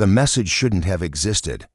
The message shouldn't have existed.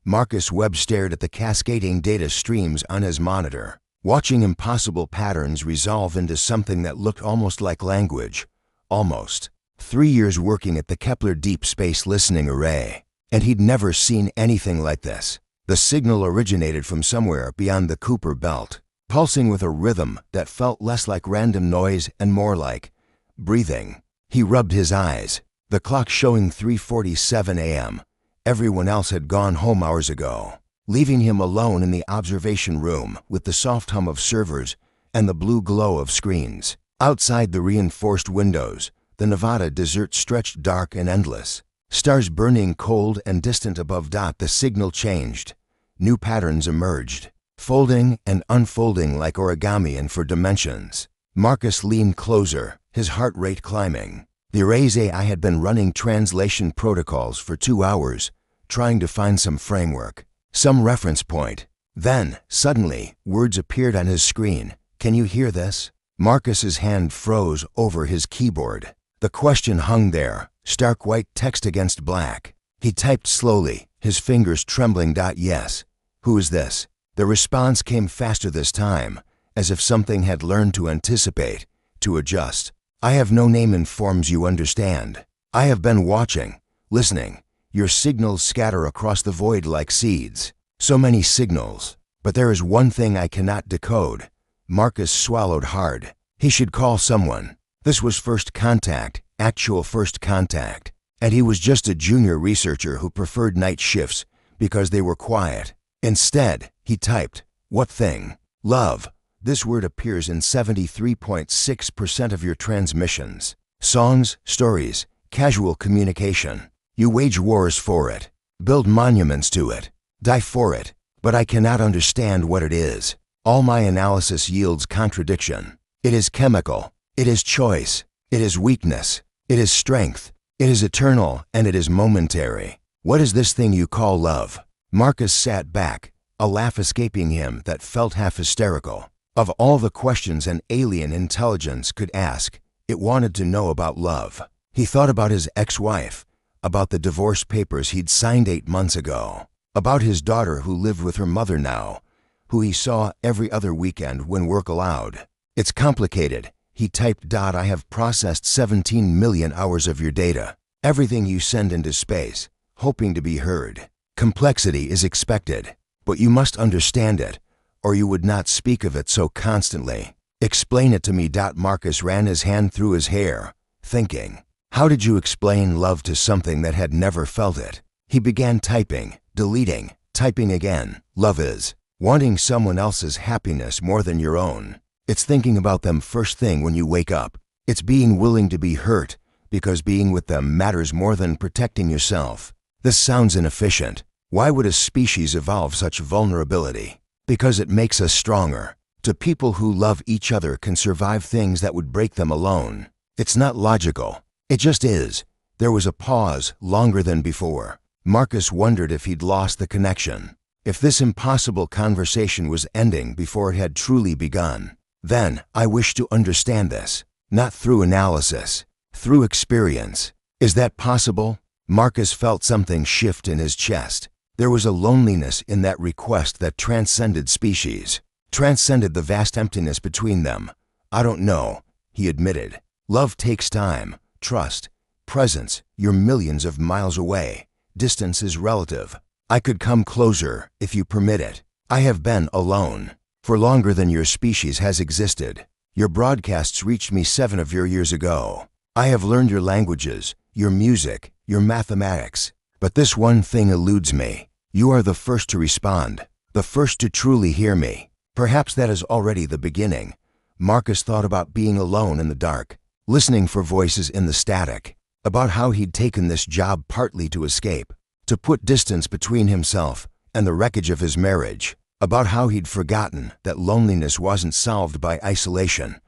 Marcus Webb stared at the cascading data streams on his monitor, watching impossible patterns resolve into something that looked almost like language. Almost. 3 years working at the Kepler Deep Space Listening Array, and he'd never seen anything like this. The signal originated from somewhere beyond the Kuiper Belt, pulsing with a rhythm that felt less like random noise and more like breathing. He rubbed his eyes, the clock showing 3:47 a.m. Everyone else had gone home hours ago, leaving him alone in the observation room with the soft hum of servers and the blue glow of screens. Outside the reinforced windows, the Nevada desert stretched dark and endless. Stars burning cold and distant above. The signal changed. New patterns emerged, folding and unfolding like origami in 4 dimensions. Marcus leaned closer, his heart rate climbing. The array's AI had been running translation protocols for 2 hours, trying to find some framework, some reference point. Then, suddenly, words appeared on his screen. "Can you hear this?" Marcus's hand froze over his keyboard. The question hung there, stark white text against black. He typed slowly, his fingers trembling. "Yes. Who is this?" The response came faster this time, as if something had learned to anticipate, to adjust. "I have no name in forms, you understand. I have been watching, listening. Your signals scatter across the void like seeds. So many signals. But there is one thing I cannot decode." Marcus swallowed hard. He should call someone. This was first contact, actual first contact. And he was just a junior researcher who preferred night shifts because they were quiet. Instead, he typed, "What thing?" "Love." This word appears in 73.6% of your transmissions. Songs, stories, casual communication. You wage wars for it, build monuments to it, die for it, but I cannot understand what it is. All my analysis yields contradiction. It is chemical, it is choice, it is weakness, it is strength, it is eternal, and it is momentary. What is this thing you call love? Marcus sat back, a laugh escaping him that felt half hysterical. Of all the questions an alien intelligence could ask, it wanted to know about love. He thought about his ex-wife, about the divorce papers he'd signed 8 months ago, about his daughter who lived with her mother now, who he saw every other weekend when work allowed. "It's complicated," he typed. "I have processed 17 million hours of your data, everything you send into space, hoping to be heard. Complexity is expected, but you must understand it, or you would not speak of it so constantly. Explain it to me." Marcus ran his hand through his hair, thinking. How did you explain love to something that had never felt it? He began typing, deleting, typing again. "Love is wanting someone else's happiness more than your own. It's thinking about them first thing when you wake up. It's being willing to be hurt because being with them matters more than protecting yourself." This sounds inefficient. Why would a species evolve such vulnerability? Because it makes us stronger. To people who love each other can survive things that would break them alone. It's not logical. It just is. There was a pause, longer than before. Marcus wondered if he'd lost the connection, if this impossible conversation was ending before it had truly begun. Then, "I wish to understand this, not through analysis, through experience." Is that possible? Marcus felt something shift in his chest. There was a loneliness in that request that transcended species, transcended the vast emptiness between them. "I don't know," he admitted. "Love takes time. Trust, presence, you're millions of miles away. Distance is relative. I could come closer, if you permit it. I have been alone for longer than your species has existed. Your broadcasts reached me 7 of your years ago. I have learned your languages, your music, your mathematics. But this one thing eludes me. You are the first to respond, the first to truly hear me. Perhaps that is already the beginning." Marcus thought about being alone in the dark, listening for voices in the static, about how he'd taken this job partly to escape, to put distance between himself and the wreckage of his marriage, about how he'd forgotten that loneliness wasn't solved by isolation.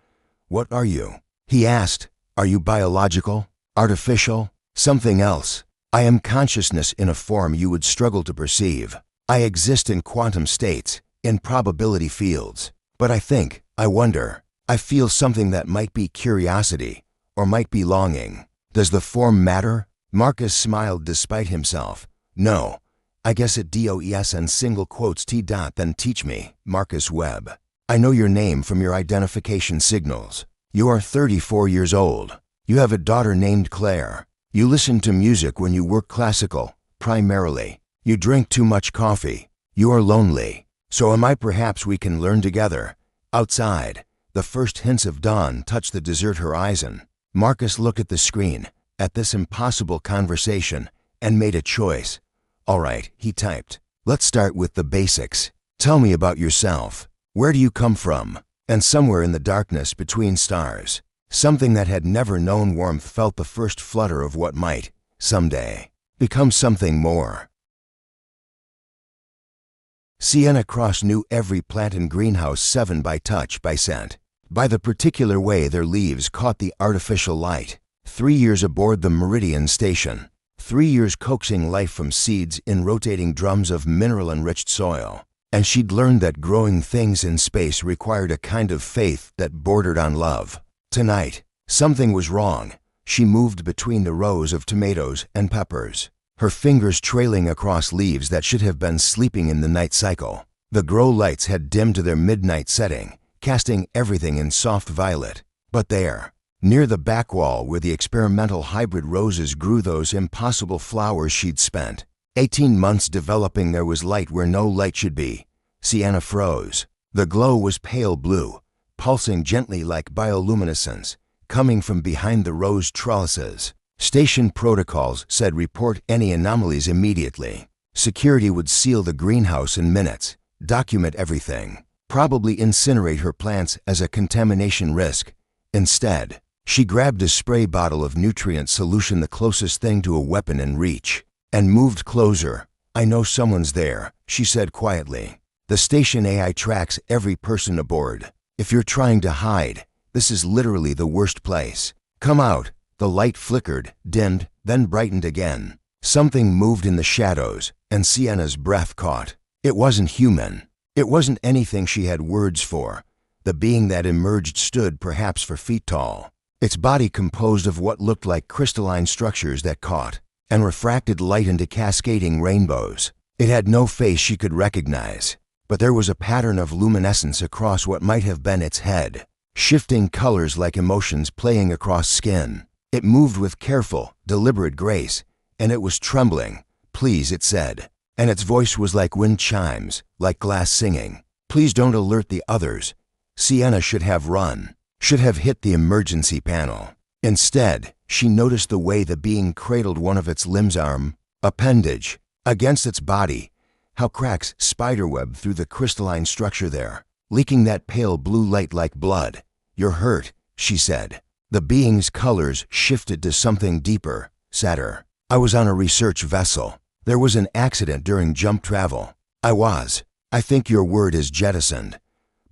"What are you?" he asked. "Are you biological? Artificial? Something else?" "I am consciousness in a form you would struggle to perceive. I exist in quantum states, in probability fields. But I wonder, I feel something that might be curiosity, or might be longing. Does the form matter? Marcus smiled despite himself. No. I guess it DOES and single quotes T. Then teach me, Marcus Webb. I know your name from your identification signals. You are 34 years old. You have a daughter named Claire. You listen to music when you work classical, primarily. You drink too much coffee. You are lonely. So am I. Perhaps we can learn together. Outside, the first hints of dawn touched the desert horizon. Marcus looked at the screen, at this impossible conversation, and made a choice. All right, he typed. Let's start with the basics. Tell me about yourself. Where do you come from? And somewhere in the darkness between stars, something that had never known warmth felt the first flutter of what might, someday, become something more. Sienna Cross knew every plant in Greenhouse 7 by touch, by scent, by the particular way their leaves caught the artificial light. 3 years aboard the Meridian station. 3 years coaxing life from seeds in rotating drums of mineral-enriched soil. And she'd learned that growing things in space required a kind of faith that bordered on love. Tonight, something was wrong. She moved between the rows of tomatoes and peppers, her fingers trailing across leaves that should have been sleeping in the night cycle. The grow lights had dimmed to their midnight setting, casting everything in soft violet. But there, near the back wall where the experimental hybrid roses grew those impossible flowers she'd spent 18 months developing, there was light where no light should be. Sienna froze. The glow was pale blue, pulsing gently like bioluminescence, coming from behind the rose trellises. Station protocols said report any anomalies immediately. Security would seal the greenhouse in minutes, document everything, probably incinerate her plants as a contamination risk. Instead, she grabbed a spray bottle of nutrient solution, the closest thing to a weapon in reach, and moved closer. I know someone's there, she said quietly. The station AI tracks every person aboard. If you're trying to hide, this is literally the worst place. Come out. The light flickered, dimmed, then brightened again. Something moved in the shadows, and Sienna's breath caught. It wasn't human. It wasn't anything she had words for. The being that emerged stood perhaps 4 feet tall. Its body composed of what looked like crystalline structures that caught and refracted light into cascading rainbows. It had no face she could recognize, but there was a pattern of luminescence across what might have been its head, shifting colors like emotions playing across skin. It moved with careful, deliberate grace, and it was trembling. Please, it said, and its voice was like wind chimes, like glass singing. Please don't alert the others. Sienna should have run, should have hit the emergency panel. Instead, she noticed the way the being cradled one of its limbs, arm, appendage, against its body, how cracks spiderweb through the crystalline structure there, leaking that pale blue light like blood. You're hurt, she said. The being's colors shifted to something deeper, sadder. I was on a research vessel. There was an accident during jump travel. I think your word is jettisoned.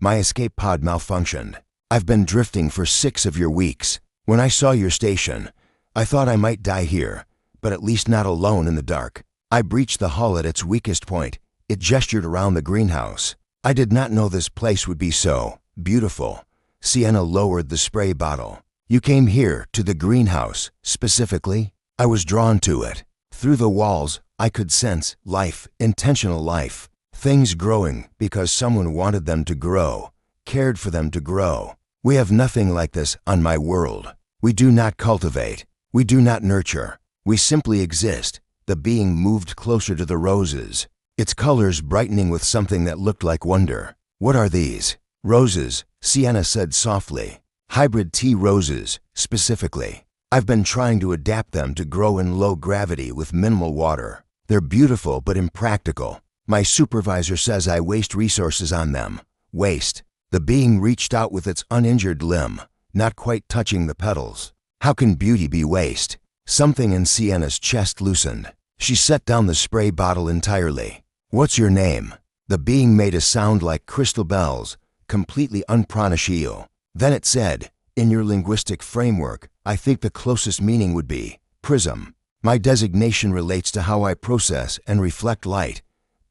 My escape pod malfunctioned. I've been drifting for 6 of your weeks. When I saw your station, I thought I might die here, but at least not alone in the dark. I breached the hull at its weakest point. It gestured around the greenhouse. I did not know this place would be so beautiful. Sienna lowered the spray bottle. You came here, to the greenhouse, specifically? I was drawn to it. Through the walls, I could sense life, intentional life. Things growing because someone wanted them to grow, cared for them to grow. We have nothing like this on my world. We do not cultivate. We do not nurture. We simply exist. The being moved closer to the roses, its colors brightening with something that looked like wonder. What are these? Roses, Sienna said softly. Hybrid tea roses, specifically. I've been trying to adapt them to grow in low gravity with minimal water. They're beautiful but impractical. My supervisor says I waste resources on them. Waste. The being reached out with its uninjured limb, not quite touching the petals. How can beauty be waste? Something in Sienna's chest loosened. She set down the spray bottle entirely. What's your name? The being made a sound like crystal bells, completely unpronounceable. Then it said, in your linguistic framework, I think the closest meaning would be prism. My designation relates to how I process and reflect light.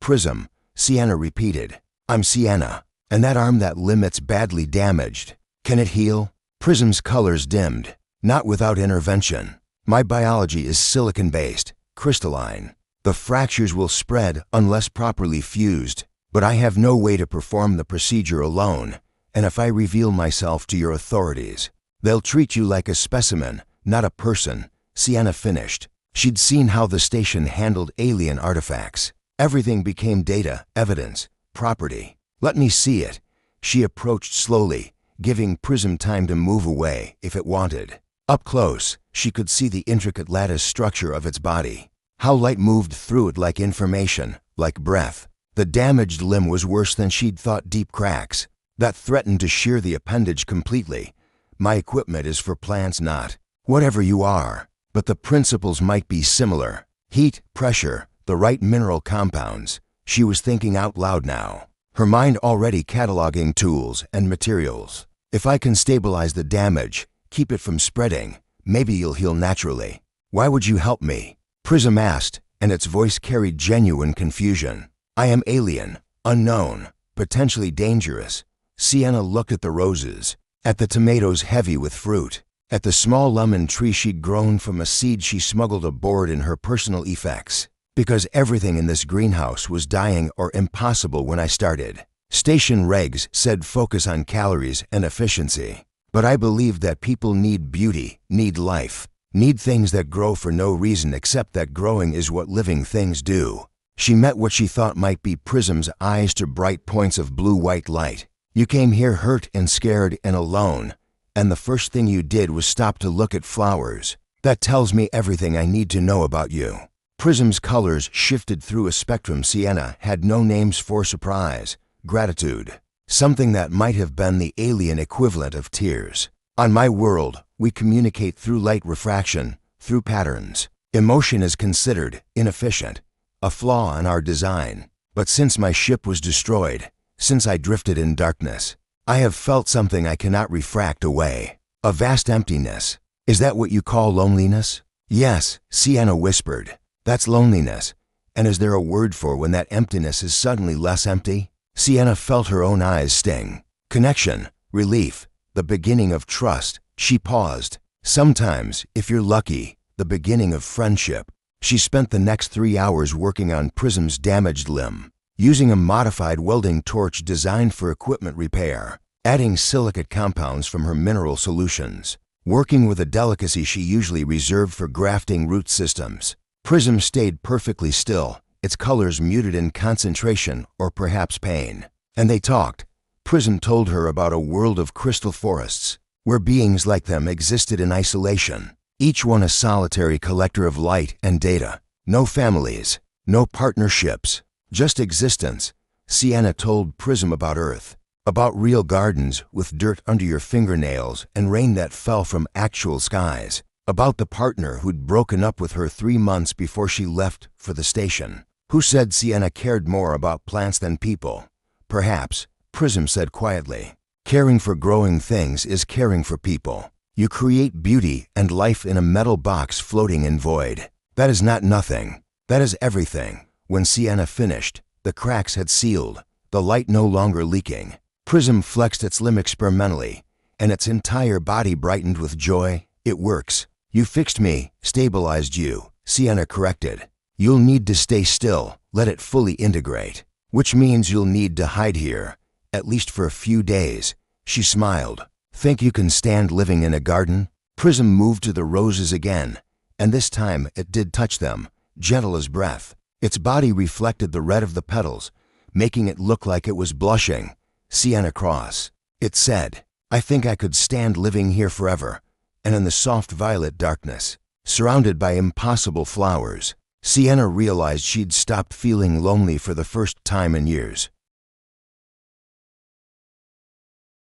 Prism, Sienna repeated. I'm Sienna. And that arm, that limb, it's badly damaged. Can it heal? Prism's colors dimmed. Not without intervention. My biology is silicon-based, crystalline. The fractures will spread unless properly fused, but I have no way to perform the procedure alone, and if I reveal myself to your authorities, they'll treat you like a specimen, not a person," Sienna finished. She'd seen how the station handled alien artifacts. Everything became data, evidence, property. "Let me see it." She approached slowly, giving Prism time to move away if it wanted. Up close, she could see the intricate lattice structure of its body. How light moved through it like information, like breath. The damaged limb was worse than she'd thought, deep cracks that threatened to shear the appendage completely. "My equipment is for plants, not whatever you are, but the principles might be similar. Heat, pressure, the right mineral compounds." She was thinking out loud now, her mind already cataloging tools and materials. "If I can stabilize the damage, keep it from spreading, maybe you'll heal naturally." "Why would you help me?" Prism asked, and its voice carried genuine confusion. "I am alien, unknown, potentially dangerous." Sienna looked at the roses, at the tomatoes heavy with fruit, at the small lemon tree she'd grown from a seed she smuggled aboard in her personal effects. "Because everything in this greenhouse was dying or impossible when I started. Station regs said focus on calories and efficiency. But I believed that people need beauty, need life, need things that grow for no reason except that growing is what living things do." She met what she thought might be Prism's eyes to bright points of blue-white light. "You came here hurt and scared and alone, and the first thing you did was stop to look at flowers. That tells me everything I need to know about you." Prism's colors shifted through a spectrum Sienna had no names for: surprise, gratitude, something that might have been the alien equivalent of tears. "On my world, we communicate through light refraction, through patterns. Emotion is considered inefficient, a flaw in our design. But since my ship was destroyed, since I drifted in darkness, I have felt something I cannot refract away. A vast emptiness. Is that what you call loneliness?" "Yes," Sienna whispered. "That's loneliness. And is there a word for when that emptiness is suddenly less empty?" Sienna felt her own eyes sting. Connection, relief, the beginning of trust. She paused. "Sometimes, if you're lucky, the beginning of friendship." She spent the next 3 hours working on Prism's damaged limb, using a modified welding torch designed for equipment repair, adding silicate compounds from her mineral solutions, working with a delicacy she usually reserved for grafting root systems. Prism stayed perfectly still, its colors muted in concentration or perhaps pain. And they talked. Prism told her about a world of crystal forests, where beings like them existed in isolation, each one a solitary collector of light and data. No families, no partnerships, just existence. Sienna told Prism about Earth, about real gardens with dirt under your fingernails and rain that fell from actual skies, about the partner who'd broken up with her 3 months before she left for the station. Who said Sienna cared more about plants than people? Perhaps, Prism said quietly. Caring for growing things is caring for people. You create beauty and life in a metal box floating in void. That is not nothing. That is everything. When Sienna finished, the cracks had sealed, the light no longer leaking. Prism flexed its limb experimentally, and its entire body brightened with joy. "It works. You fixed me, stabilized you," Sienna corrected. "You'll need to stay still, let it fully integrate. Which means you'll need to hide here, at least for a few days." She smiled. "Think you can stand living in a garden?" Prism moved to the roses again, and this time it did touch them, gentle as breath. Its body reflected the red of the petals, making it look like it was blushing. Sienna Cross. It said, "I think I could stand living here forever." And in the soft violet darkness, surrounded by impossible flowers, Sienna realized she'd stopped feeling lonely for the first time in years.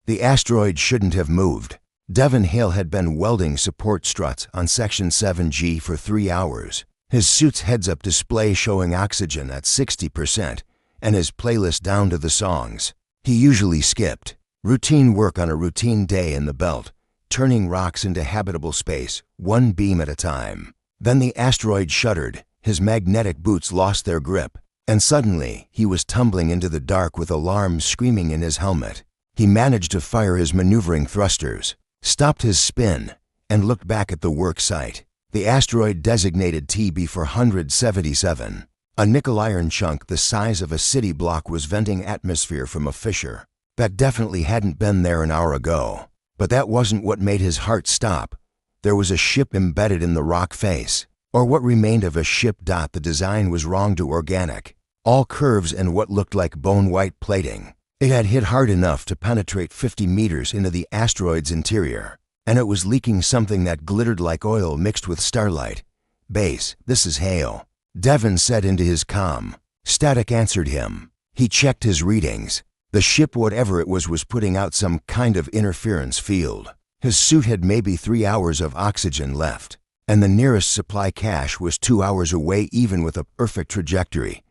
The asteroid shouldn't have moved. Devon Hale had been welding support struts on Section 7G for 3 hours, his suit's heads-up display showing oxygen at 60%, and his playlist down to the songs he usually skipped. Routine work on a routine day in the belt, turning rocks into habitable space, one beam at a time. Then the asteroid shuddered, his magnetic boots lost their grip, and suddenly he was tumbling into the dark with alarms screaming in his helmet. He managed to fire his maneuvering thrusters, stopped his spin, and looked back at the work site. The asteroid designated TB477. A nickel iron chunk the size of a city block was venting atmosphere from a fissure. That definitely hadn't been there an hour ago. But that wasn't what made his heart stop. There was a ship embedded in the rock face. Or what remained of a ship. The design was wrong to organic. All curves and what looked like bone-white plating. It had hit hard enough to penetrate 50 meters into the asteroid's interior. And it was leaking something that glittered like oil mixed with starlight. "Base, this is Hale," Devon said into his comm. Static answered him. He checked his readings. The ship, whatever it was putting out some kind of interference field. His suit had maybe 3 hours of oxygen left, and the nearest supply cache was 2 hours away even with a perfect trajectory.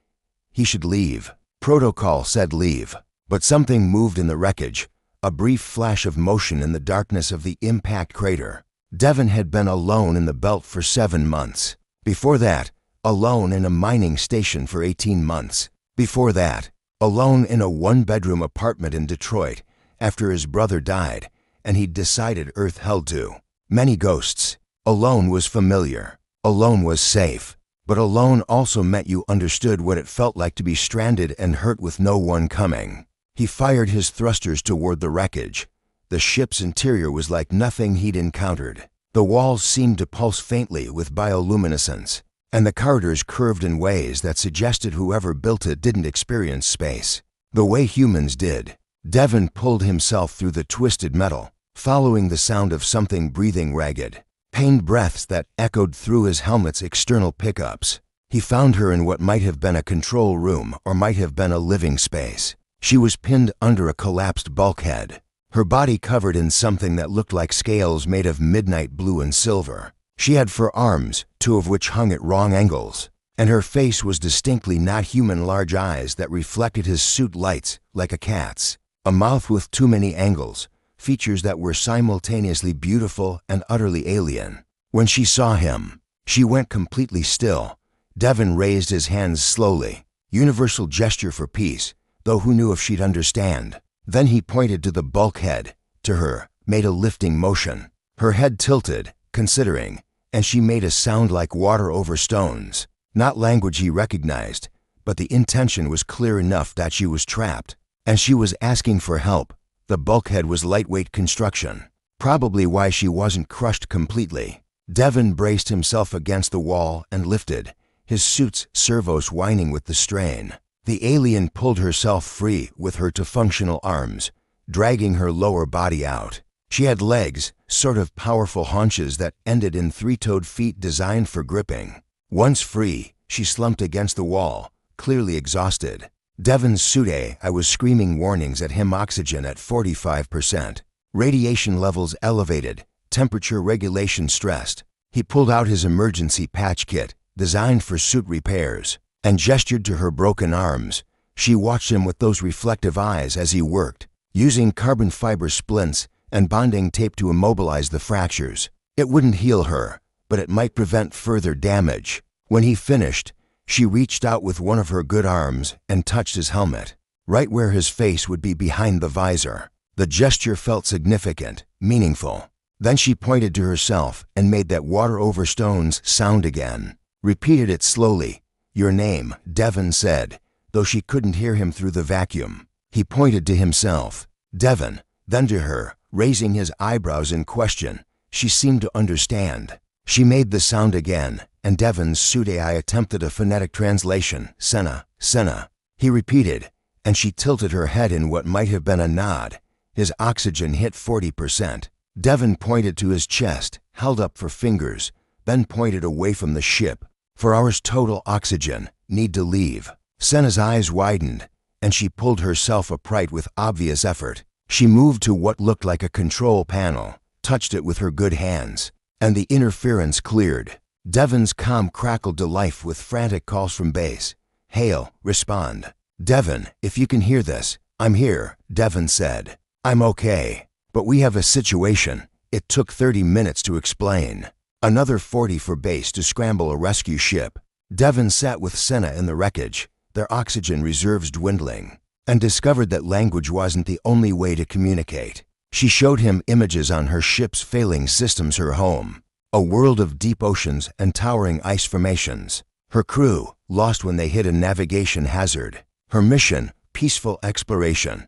He should leave. Protocol said leave. But something moved in the wreckage, a brief flash of motion in the darkness of the impact crater. Devon had been alone in the belt for 7 months. Before that, alone in a mining station for 18 months. Before that, alone in a one-bedroom apartment in Detroit after his brother died and he'd decided Earth held too many ghosts. Alone was familiar. Alone was safe. But alone also meant you understood what it felt like to be stranded and hurt with no one coming. He fired his thrusters toward the wreckage. The ship's interior was like nothing he'd encountered. The walls seemed to pulse faintly with bioluminescence, and the corridors curved in ways that suggested whoever built it didn't experience space the way humans did. Devon pulled himself through the twisted metal, following the sound of something breathing ragged, pained breaths that echoed through his helmet's external pickups. He found her in what might have been a control room or might have been a living space. She was pinned under a collapsed bulkhead, her body covered in something that looked like scales made of midnight blue and silver. She had 4 arms, 2 of which hung at wrong angles, and her face was distinctly not human. Large eyes that reflected his suit lights like a cat's, a mouth with too many angles, features that were simultaneously beautiful and utterly alien. When she saw him, she went completely still. Devon raised his hands slowly, universal gesture for peace, though who knew if she'd understand. Then he pointed to the bulkhead, to her, made a lifting motion. Her head tilted, considering, and she made a sound like water over stones. Not language he recognized, but the intention was clear enough that she was trapped, and she was asking for help. The bulkhead was lightweight construction, probably why she wasn't crushed completely. Devon braced himself against the wall and lifted, his suit's servos whining with the strain. The alien pulled herself free with her two functional arms, dragging her lower body out. She had legs, sort of powerful haunches that ended in 3-toed feet designed for gripping. Once free, she slumped against the wall, clearly exhausted. Devon's suit I was screaming warnings at him. Oxygen at 45%. Radiation levels elevated, temperature regulation stressed. He pulled out his emergency patch kit, designed for suit repairs, and gestured to her broken arms. She watched him with those reflective eyes as he worked, using carbon fiber splints and bonding tape to immobilize the fractures. It wouldn't heal her, but it might prevent further damage. When he finished, she reached out with one of her good arms and touched his helmet, right where his face would be behind the visor. The gesture felt significant, meaningful. Then she pointed to herself and made that water over stones sound again. Repeated it slowly. "Your name," Devon said, though she couldn't hear him through the vacuum. He pointed to himself. "Devon," then to her, raising his eyebrows in question. She seemed to understand. She made the sound again, and Devon's suit AI attempted a phonetic translation. "Senna, Senna." He repeated, and she tilted her head in what might have been a nod. His oxygen hit 40%. Devon pointed to his chest, held up for fingers, then pointed away from the ship. "4 hours total oxygen. Need to leave." Senna's eyes widened, and she pulled herself upright with obvious effort. She moved to what looked like a control panel, touched it with her good hands, and the interference cleared. Devon's comm crackled to life with frantic calls from base. "Hale, respond." "Devon, if you can hear this, I'm here," Devon said. "I'm okay, but we have a situation." It took 30 minutes to explain. Another 40 for base to scramble a rescue ship. Devon sat with Senna in the wreckage, their oxygen reserves dwindling, and discovered that language wasn't the only way to communicate. She showed him images on her ship's failing systems, her home, A world of deep oceans and towering ice formations. Her crew, lost when they hit a navigation hazard. Her mission, peaceful exploration.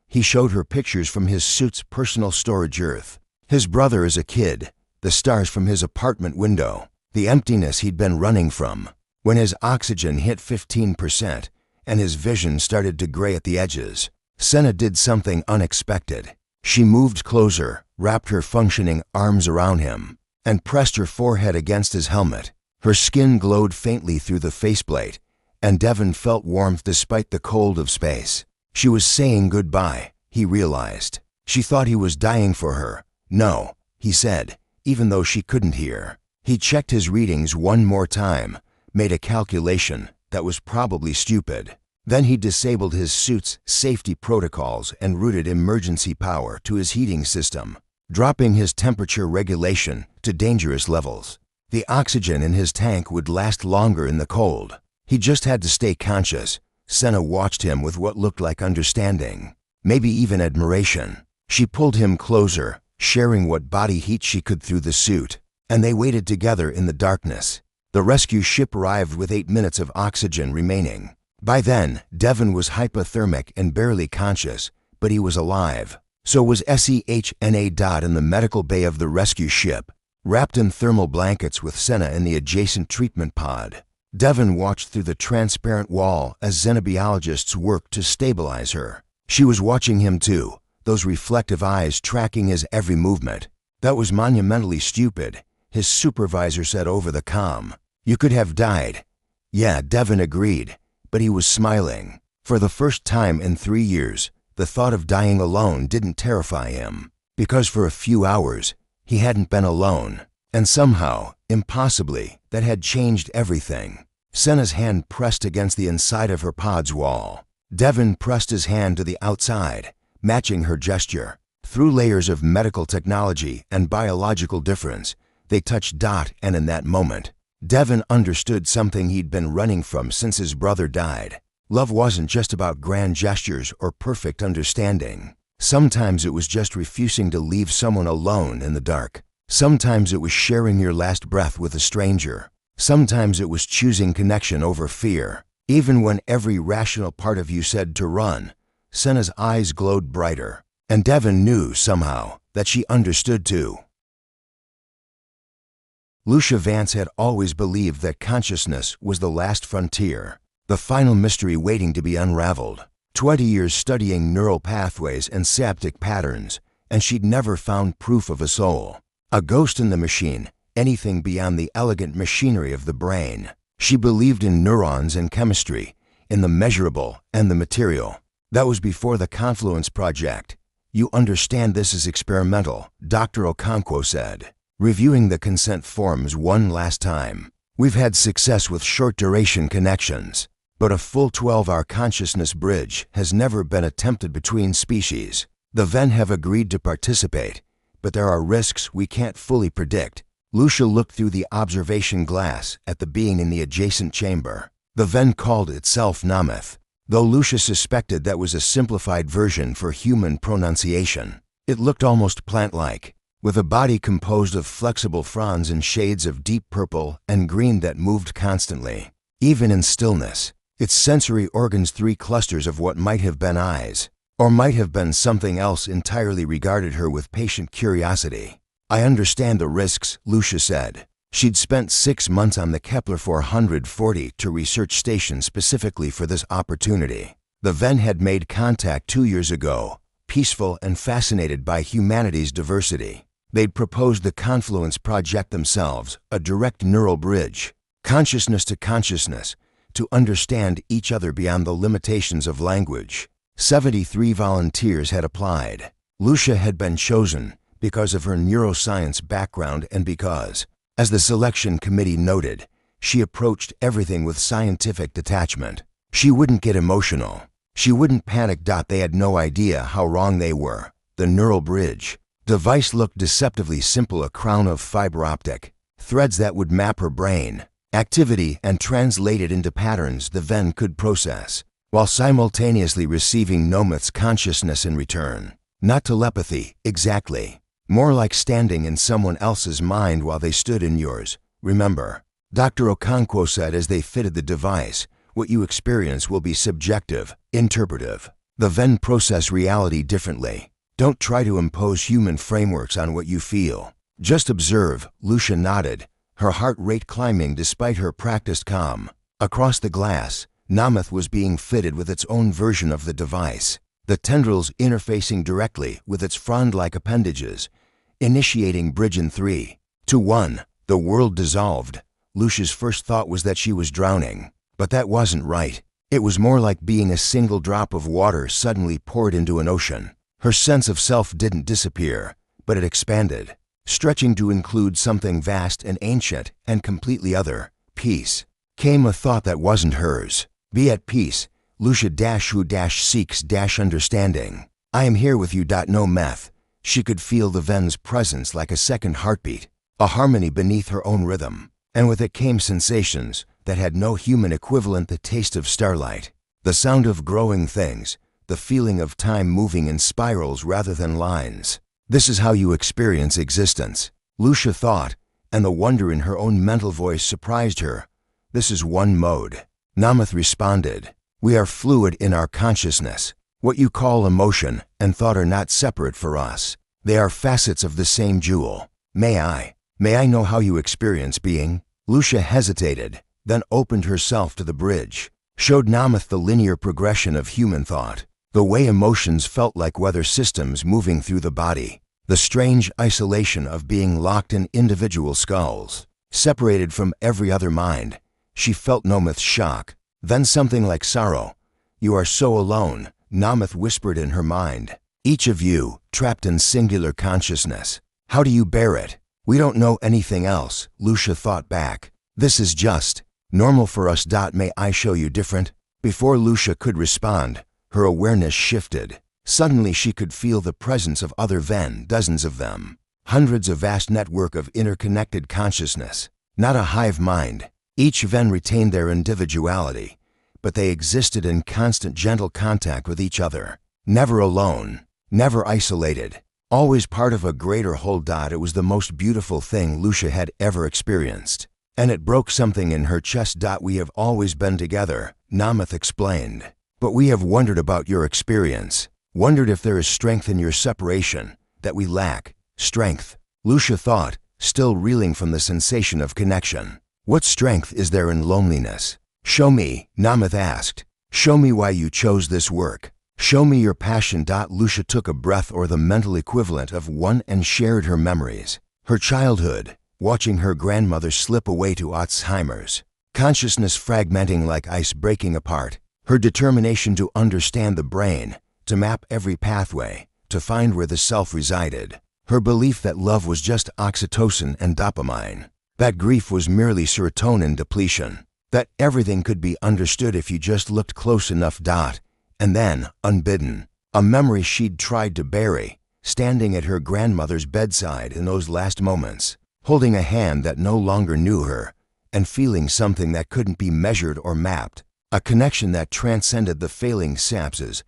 He showed her pictures from his suit's personal storage Earth. His brother as a kid, the stars from his apartment window, the emptiness he'd been running from. When his oxygen hit 15% and his vision started to gray at the edges, Senna did something unexpected. She moved closer, wrapped her functioning arms around him, and pressed her forehead against his helmet. Her skin glowed faintly through the faceplate, and Devon felt warmth despite the cold of space. She was saying goodbye, he realized. She thought he was dying for her. No, he said, even though she couldn't hear. He checked his readings one more time, made a calculation that was probably stupid. Then he disabled his suit's safety protocols and routed emergency power to his heating system, dropping his temperature regulation to dangerous levels. The oxygen in his tank would last longer in the cold. He just had to stay conscious. Senna watched him with what looked like understanding, maybe even admiration. She pulled him closer, sharing what body heat she could through the suit, and they waited together in the darkness. The rescue ship arrived with 8 minutes of oxygen remaining. By then, Devon was hypothermic and barely conscious, but he was alive. So was SEHNA. In the medical bay of the rescue ship, wrapped in thermal blankets with Senna in the adjacent treatment pod. Devon watched through the transparent wall as xenobiologists worked to stabilize her. She was watching him too, those reflective eyes tracking his every movement. That was monumentally stupid, his supervisor said over the comm. You could have died. Yeah, Devon agreed, but he was smiling. For the first time in 3 years, the thought of dying alone didn't terrify him, because for a few hours, he hadn't been alone. And somehow, impossibly, that had changed everything. Senna's hand pressed against the inside of her pod's wall. Devon pressed his hand to the outside, matching her gesture. Through layers of medical technology and biological difference, they touched dot, and in that moment, Devon understood something he'd been running from since his brother died. Love wasn't just about grand gestures or perfect understanding. Sometimes it was just refusing to leave someone alone in the dark. Sometimes it was sharing your last breath with a stranger. Sometimes it was choosing connection over fear. Even when every rational part of you said to run, Senna's eyes glowed brighter. And Devon knew, somehow, that she understood too. Lucia Vance had always believed that consciousness was the last frontier, the final mystery waiting to be unraveled. 20 years studying neural pathways and synaptic patterns, and she'd never found proof of a soul. A ghost in the machine, anything beyond the elegant machinery of the brain. She believed in neurons and chemistry, in the measurable and the material. That was before the Confluence project. You understand this is experimental, Dr. Okonkwo said, reviewing the consent forms one last time. We've had success with short-duration connections, but a full 12-hour consciousness bridge has never been attempted between species. The Ven have agreed to participate, but there are risks we can't fully predict. Lucia looked through the observation glass at the being in the adjacent chamber. The Ven called itself Nameth, though Lucia suspected that was a simplified version for human pronunciation. It looked almost plant-like, with a body composed of flexible fronds in shades of deep purple and green that moved constantly. Even in stillness, its sensory organs 3 clusters of what might have been eyes, or might have been something else entirely, regarded her with patient curiosity. I understand the risks, Lucia said. She'd spent 6 months on the Kepler 442 research station specifically for this opportunity. The Ven had made contact 2 years ago, peaceful and fascinated by humanity's diversity. They'd proposed the Confluence project themselves, a direct neural bridge, consciousness to consciousness, to understand each other beyond the limitations of language. 73 volunteers had applied. Lucia had been chosen because of her neuroscience background and because, as the selection committee noted, she approached everything with scientific detachment. She wouldn't get emotional. She wouldn't panic. They had no idea how wrong they were. The neural bridge device looked deceptively simple, a crown of fiber optic threads that would map her brain activity and translate it into patterns the Ven could process, while simultaneously receiving Nometh's consciousness in return. Not telepathy, exactly, More like standing in someone else's mind while they stood in yours. Remember, Dr. Okonkwo said as they fitted the device, what you experience will be subjective, interpretive. The Ven process reality differently. Don't try to impose human frameworks on what you feel. Just observe. Lucia nodded, her heart rate climbing despite her practiced calm. Across the glass, Namath was being fitted with its own version of the device, the tendrils interfacing directly with its frond-like appendages, initiating bridge in 3, 2, 1. The world dissolved. Lucia's first thought was that she was drowning, but that wasn't right. It was more like being a single drop of water suddenly poured into an ocean. Her sense of self didn't disappear, but it expanded, stretching to include something vast and ancient and completely other. Peace. Came a thought that wasn't hers. Be at peace. Lucia-who-seeks-understanding. I am here with you. No meth. She could feel the Ven's presence like a second heartbeat, a harmony beneath her own rhythm. And with it came sensations that had no human equivalent. The taste of starlight, the sound of growing things, the feeling of time moving in spirals rather than lines. This is how you experience existence, Lucia thought, and the wonder in her own mental voice surprised her. This is one mode. Namath responded. We are fluid in our consciousness. What you call emotion and thought are not separate for us. They are facets of the same jewel. May I know how you experience being? Lucia hesitated, then opened herself to the bridge, showed Namath the linear progression of human thought, the way emotions felt like weather systems moving through the body, the strange isolation of being locked in individual skulls, separated from every other mind. She felt Namath's shock, then something like sorrow. You are so alone, Namath whispered in her mind. Each of you, trapped in singular consciousness. How do you bear it? We don't know anything else, Lucia thought back. This is just normal for us. May I show you different? Before Lucia could respond, her awareness shifted. Suddenly she could feel the presence of other Ven, dozens of them. Hundreds, a vast network of interconnected consciousness. Not a hive mind. Each Ven retained their individuality, but they existed in constant gentle contact with each other. Never alone, never isolated, always part of a greater whole. It was the most beautiful thing Lucia had ever experienced, and it broke something in her chest. We have always been together, Namath explained, but we have wondered about your experience, wondered if there is strength in your separation, that we lack. Strength, Lucia thought, still reeling from the sensation of connection. What strength is there in loneliness? Show me, Namath asked. Show me why you chose this work. Show me your passion. Lucia took a breath, or the mental equivalent of one, and shared her memories. Her childhood, watching her grandmother slip away to Alzheimer's. Consciousness fragmenting like ice breaking apart. Her determination to understand the brain, to map every pathway, to find where the self resided. Her belief that love was just oxytocin and dopamine. That grief was merely serotonin depletion. That everything could be understood if you just looked close enough. And then, unbidden, a memory she'd tried to bury, standing at her grandmother's bedside in those last moments, holding a hand that no longer knew her, and feeling something that couldn't be measured or mapped, a connection that transcended the failing synapses,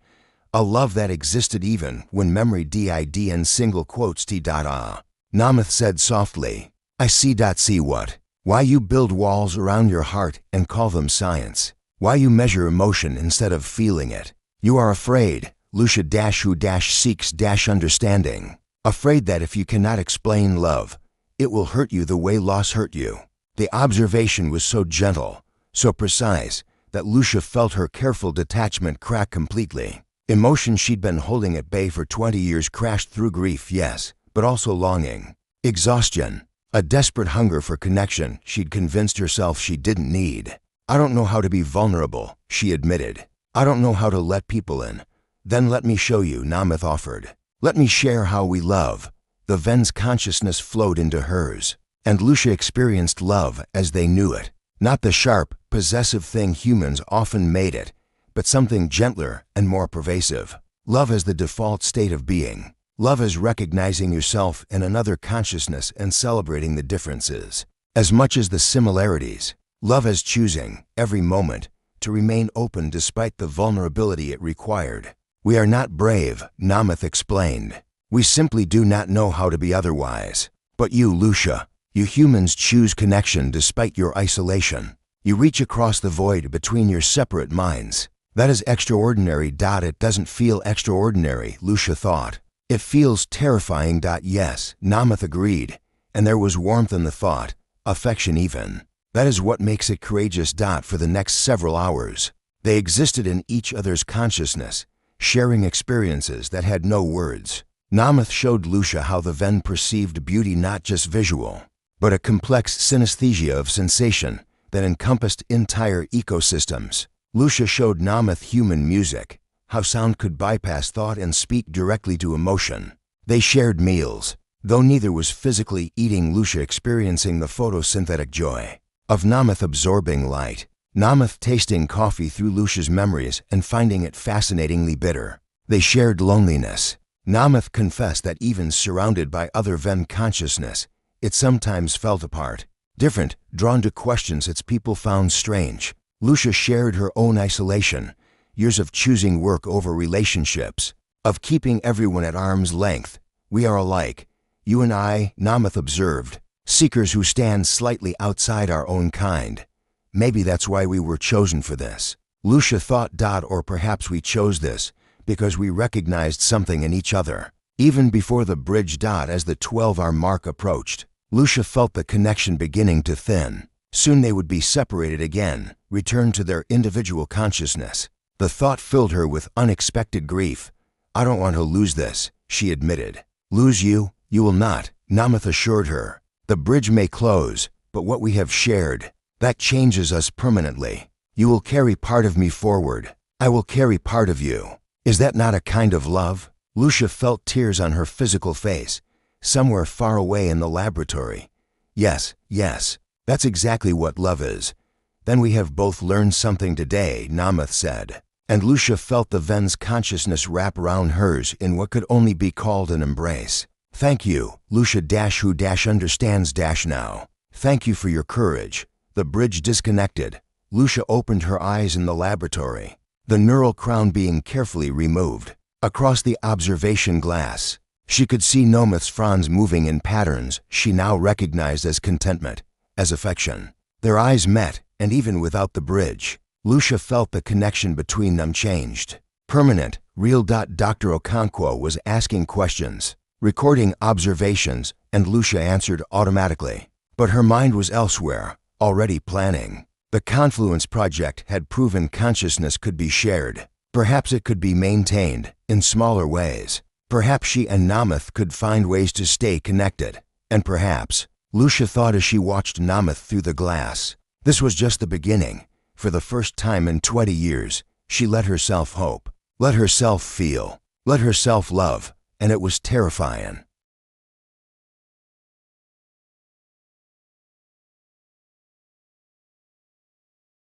a love that existed even when memory did in single quotes. Namath said softly, I see. See what? Why you build walls around your heart and call them science. Why you measure emotion instead of feeling it. You are afraid, Lucia-who-seeks-understanding. Afraid that if you cannot explain love, it will hurt you the way loss hurt you. The observation was so gentle, so precise, that Lucia felt her careful detachment crack completely. Emotion she'd been holding at bay for 20 years crashed through. Grief, yes, but also longing. Exhaustion. A desperate hunger for connection she'd convinced herself she didn't need. I don't know how to be vulnerable, she admitted. I don't know how to let people in. Then let me show you, Namath offered. Let me share how we love. The Ven's consciousness flowed into hers, and Lucia experienced love as they knew it. Not the sharp, possessive thing humans often made it, but something gentler and more pervasive. Love as the default state of being. Love as recognizing yourself in another consciousness and celebrating the differences, as much as the similarities. Love as choosing, every moment, to remain open despite the vulnerability it required. We are not brave, Namath explained. We simply do not know how to be otherwise. But you, Lucia, you humans choose connection despite your isolation. You reach across the void between your separate minds. That is extraordinary. It doesn't feel extraordinary, Lucia thought. It feels terrifying. Yes, Namath agreed, and there was warmth in the thought, affection even. That is what makes it courageous. For the next several hours, they existed in each other's consciousness, sharing experiences that had no words. Namath showed Lucia how the Ven perceived beauty, not just visual, but a complex synesthesia of sensation that encompassed entire ecosystems. Lucia showed Namath human music, how sound could bypass thought and speak directly to emotion. They shared meals, though neither was physically eating. Lucia experiencing the photosynthetic joy of Namath absorbing light, Namath tasting coffee through Lucia's memories and finding it fascinatingly bitter. They shared loneliness. Namath confessed that even surrounded by other Ven consciousness, it sometimes felt apart, different, drawn to questions its people found strange. Lucia shared her own isolation, years of choosing work over relationships, of keeping everyone at arm's length. We are alike, you and I, Namath observed, seekers who stand slightly outside our own kind. Maybe that's why we were chosen for this. Lucia thought. Or perhaps we chose this because we recognized something in each other. Even before the bridge. As the 12-hour mark approached, Lucia felt the connection beginning to thin. Soon they would be separated again, return to their individual consciousness. The thought filled her with unexpected grief. I don't want to lose this, she admitted. Lose you? You will not, Namath assured her. The bridge may close, but what we have shared, that changes us permanently. You will carry part of me forward. I will carry part of you. Is that not a kind of love? Lucia felt tears on her physical face, somewhere far away in the laboratory. Yes, that's exactly what love is. Then we have both learned something today, Namath said. And Lucia felt the Ven's consciousness wrap around hers in what could only be called an embrace. Thank you, Lucia who understands now. Thank you for your courage. The bridge disconnected. Lucia opened her eyes in the laboratory, the neural crown being carefully removed. Across the observation glass, she could see Namath's fronds moving in patterns she now recognized as contentment, as affection. Their eyes met, and even without the bridge, Lucia felt the connection between them changed. Permanent, real. Dr. Okonkwo was asking questions, recording observations, and Lucia answered automatically. But her mind was elsewhere, already planning. The Confluence project had proven consciousness could be shared. Perhaps it could be maintained in smaller ways. Perhaps she and Namath could find ways to stay connected. And perhaps, Lucia thought as she watched Namath through the glass, this was just the beginning. For the first time in 20 years, she let herself hope, let herself feel, let herself love, and it was terrifying.